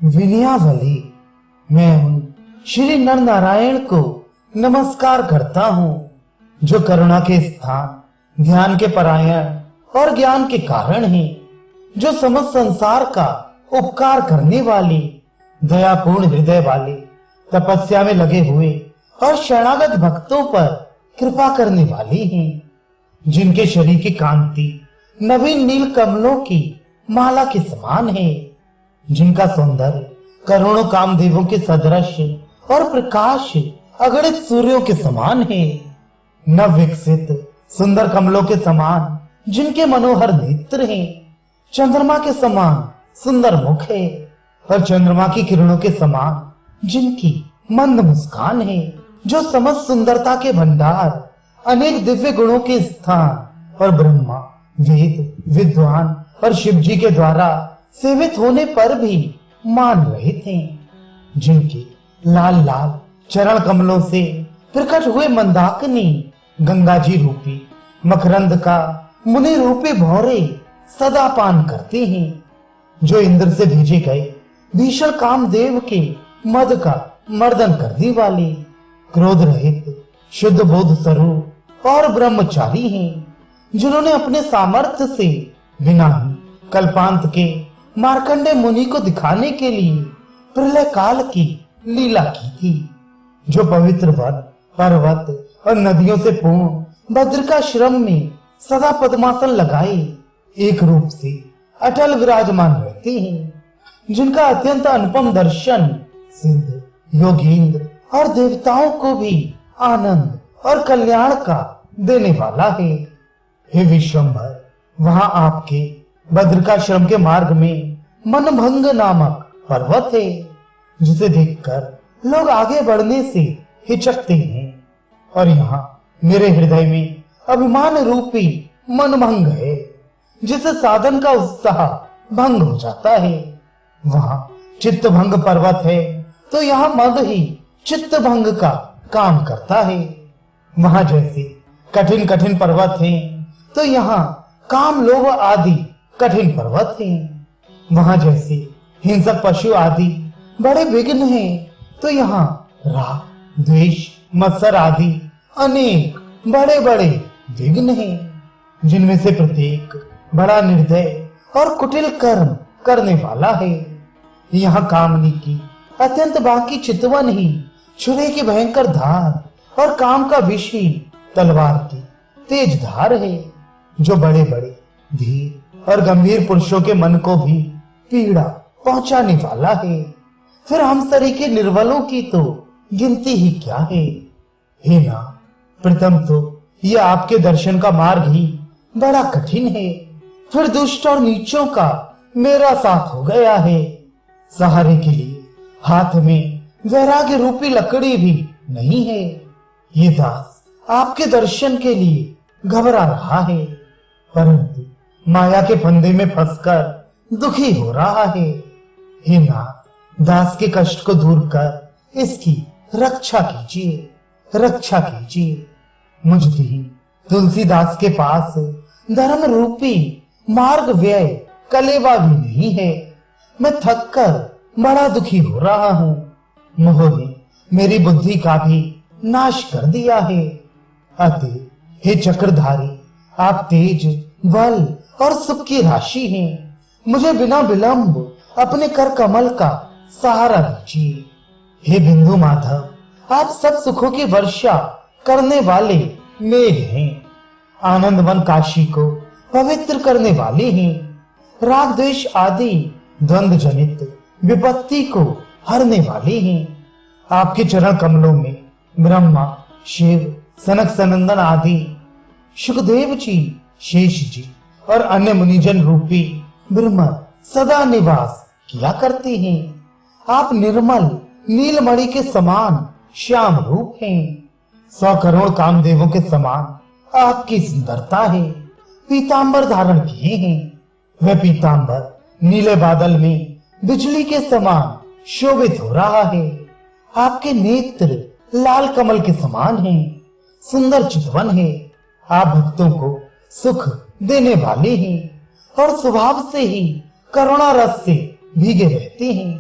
विनयावली। मैं हूँ श्री नर नारायण को नमस्कार करता हूँ, जो करुणा के स्थान, ध्यान के परायण और ज्ञान के कारण हैं, जो समस्त संसार का उपकार करने वाली, दयापूर्ण हृदय वाले, तपस्या में लगे हुए और शरणागत भक्तों पर कृपा करने वाली हैं, जिनके शरीर की कांति नवीन नील कमलों की माला के समान है, जिनका सौंदर्य करोड़ों कामदेवों के सदृश और प्रकाश अगणित सूर्यों के समान है, नव विकसित सुंदर कमलों के समान जिनके मनोहर नेत्र हैं, चंद्रमा के समान सुंदर मुख है और चंद्रमा की किरणों के समान जिनकी मंद मुस्कान है, जो समस्त सुंदरता के भंडार, अनेक दिव्य गुणों के स्थान और ब्रह्मा, वेद, विद्वान और शिव जी के द्वारा सेवित होने पर भी मान रहे थे, जिनके लाल लाल चरण कमलों से प्रकट हुए मंदाकिनी गंगा जी रूपी मकरंद का मुनि रूपी भौरे सदा पान करते हैं, जो इंद्र से भेजे गए भीषण कामदेव के मद का मर्दन करने वाले, क्रोध रहित शुद्ध बोध स्वरूप और ब्रह्मचारी हैं, जिन्होंने अपने सामर्थ्य से बिना ही कल्पांत के मार्कंडे मुनि को दिखाने के लिए प्रलय काल की लीला की थी, जो पवित्र वन, पर्वत और नदियों से पूर्ण बद्रिकाश्रम में सदा पद्मासन लगाए एक रूप से अटल विराजमान रहते हैं, जिनका अत्यंत अनुपम दर्शन सिद्ध, योगींद्र और देवताओं को भी आनंद और कल्याण का देने वाला है। हे विश्वंभर, वहां आपके बद्रिकाश्रम के मार्ग में मनभंग नामक पर्वत है, जिसे देखकर लोग आगे बढ़ने से हिचकते हैं, और यहाँ मेरे हृदय में अभिमान रूपी मनभंग है, जिसे साधन का उत्साह भंग हो जाता है। वहां चित्त भंग पर्वत है तो यहाँ मद ही चित्त भंग का काम करता है। वहां जैसे कठिन कठिन पर्वत हैं तो यहाँ काम लोभ आदि कठिन पर्वत हैं। वहां जैसे हिंसक पशु आदि बड़े विघ्न हैं तो यहाँ राग, द्वेष, मत्सर आदि अनेक बड़े बड़े विघ्न हैं, जिनमें से प्रत्येक बड़ा निर्दय और कुटिल कर्म करने वाला है। यहाँ कामनी की अत्यंत बाकी चितवन ही छुरे की भयंकर धार और काम का विष ही तलवार की तेज धार है, जो बड़े बड़े धीर और गंभीर पुरुषों के मन को भी पीड़ा पहुंचाने वाला है। फिर हम सरीखे निर्बलों की तो गिनती ही क्या है। हे ना, प्रथम तो यह आपके दर्शन का मार्ग ही बड़ा कठिन है, फिर दुष्ट और नीचों का मेरा साथ हो गया है। सहारे के लिए हाथ में वैराग्य रूपी लकड़ी भी नहीं है। ये दास आपके दर्शन के लिए घबरा रहा है, परंतु माया के फंदे में फंसकर दुखी हो रहा है। हे नाथ, दास के कष्ट को दूर कर इसकी रक्षा कीजिए, रक्षा कीजिए। मुझे तुलसीदास के पास धर्म रूपी मार्ग व्यय कलेवा भी नहीं है। मैं थक कर बड़ा दुखी हो रहा हूँ। मोह ने मेरी बुद्धि का भी नाश कर दिया है। अतः हे चक्रधारी, आप तेज, बल और सुख की राशि हैं। मुझे बिना विलंब अपने कर कमल का सहारा दीजिए। हे बिंदु माधव, आप सब सुखों की वर्षा करने वाले मेघ हैं। आनंदवन काशी को पवित्र करने वाले हैं। राग द्वेष आदि द्वंद्व जनित विपत्ति को हरने वाले हैं। आपके चरण कमलों में ब्रह्मा, शिव, सनक सनंदन आदि, सुखदेव जी, शेष जी और अन्य मुनिजन रूपी ब्रह्म सदा निवास किया करते हैं। आप निर्मल नीलमणि के समान श्याम रूप हैं। 100 करोड़ कामदेवों के समान आपकी सुंदरता है। पीतांबर धारण किए हैं। वह पीतांबर नीले बादल में बिजली के समान शोभित हो रहा है। आपके नेत्र लाल कमल के समान हैं। सुंदर चितवन है। आप भक्तों को सुख देने वाले हैं और स्वभाव से ही करुणा रस से भीगे रहते हैं।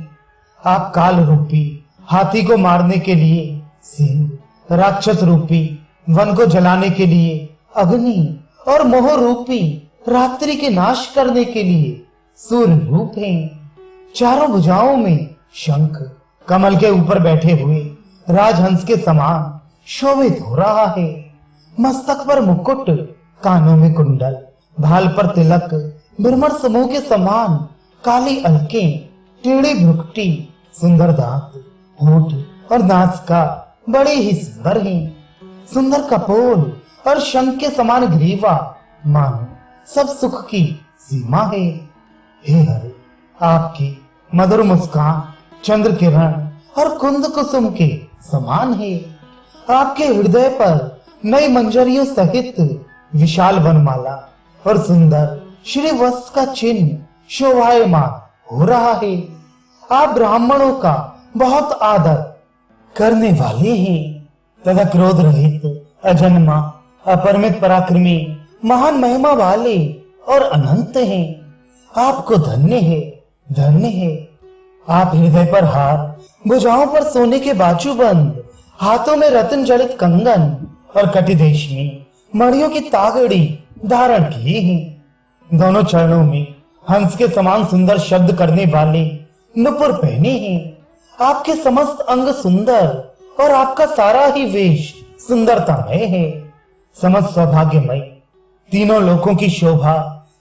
आप काल रूपी हाथी को मारने के लिए सिंह, राक्षस रूपी वन को जलाने के लिए अग्नि और मोह रूपी रात्रि के नाश करने के लिए सूर्य रूप हैं। चारों भुजाओं में शंख कमल के ऊपर बैठे हुए राजहंस के समान शोभित हो रहा है। मस्तक पर मुकुट, कानों में कुंडल, भाल पर तिलक, भ्रमर समूह के समान काली अलकें, टेढ़ी भ्रुकुटी, सुंदर दांत, होठ और नासिका बड़े ही सुंदर हैं। सुंदर कपोल और शंख के समान ग्रीवा मानो सब सुख की सीमा है। हे हरे, आपकी मधुर मुस्कान चंद्र किरण और कुंद कुसुम के समान है। आपके हृदय पर नई मंजरियों सहित विशाल वनमाला और सुंदर श्री वत्स का चिन्ह शोभायमान हो रहा है। आप ब्राह्मणों का बहुत आदर करने वाले हैं तथा क्रोध रहित, अजन्मा, अपरिमित पराक्रमी, महान महिमा वाले और अनंत हैं। आपको धन्य है, धन्य है। आप हृदय पर हार, भुजाओं पर सोने के बाजूबंद, हाथों में रत्न जड़ित कंगन और कटिदेश में मणियों की तागड़ी धारण किए हैं। दोनों चरणों में हंस के समान सुंदर शब्द करने वाले नुपुर पहने हैं। आपके समस्त अंग सुंदर और आपका सारा ही वेश सुंदरतामय है। समस्त सौभाग्यमय, तीनों लोकों की शोभा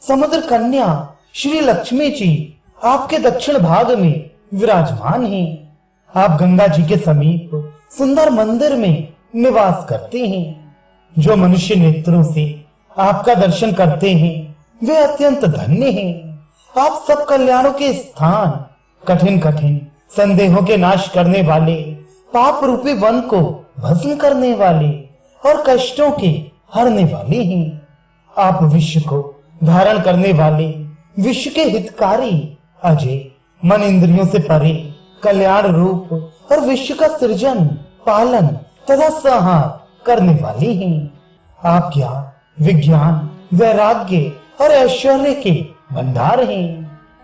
समुद्र कन्या श्री लक्ष्मी जी आपके दक्षिण भाग में विराजमान हैं। आप गंगा जी के समीप सुंदर मंदिर में निवास करते हैं। जो मनुष्य नेत्रों से आपका दर्शन करते हैं वे अत्यंत धन्य हैं। आप सब कल्याणों के स्थान, कठिन कठिन संदेहों के नाश करने वाले, पाप रूपी वन को भस्म करने वाले और कष्टों के हरने वाले हैं। आप विश्व को धारण करने वाले, विश्व के हितकारी, अजय, मन इंद्रियों से परे, कल्याण रूप और विश्व का सृजन, पालन तथा संहार करने वाले हैं। आप ज्ञान, विज्ञान, वैराग्य और ऐश्वर्य के भंडार हैं।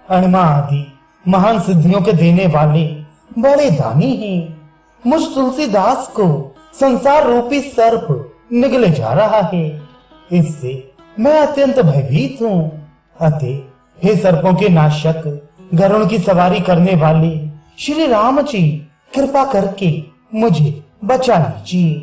अणिमा आदि महान सिद्धियों के देने वाले बड़े दानी हैं। मुझ तुलसीदास को संसार रूपी सर्प निगले जा रहा है, इससे मैं अत्यंत भयभीत हूँ। अतः हे सर्पों के नाशक, गरुड़ की सवारी करने वाले श्री राम जी, कृपा करके मुझे बचा लीजिए।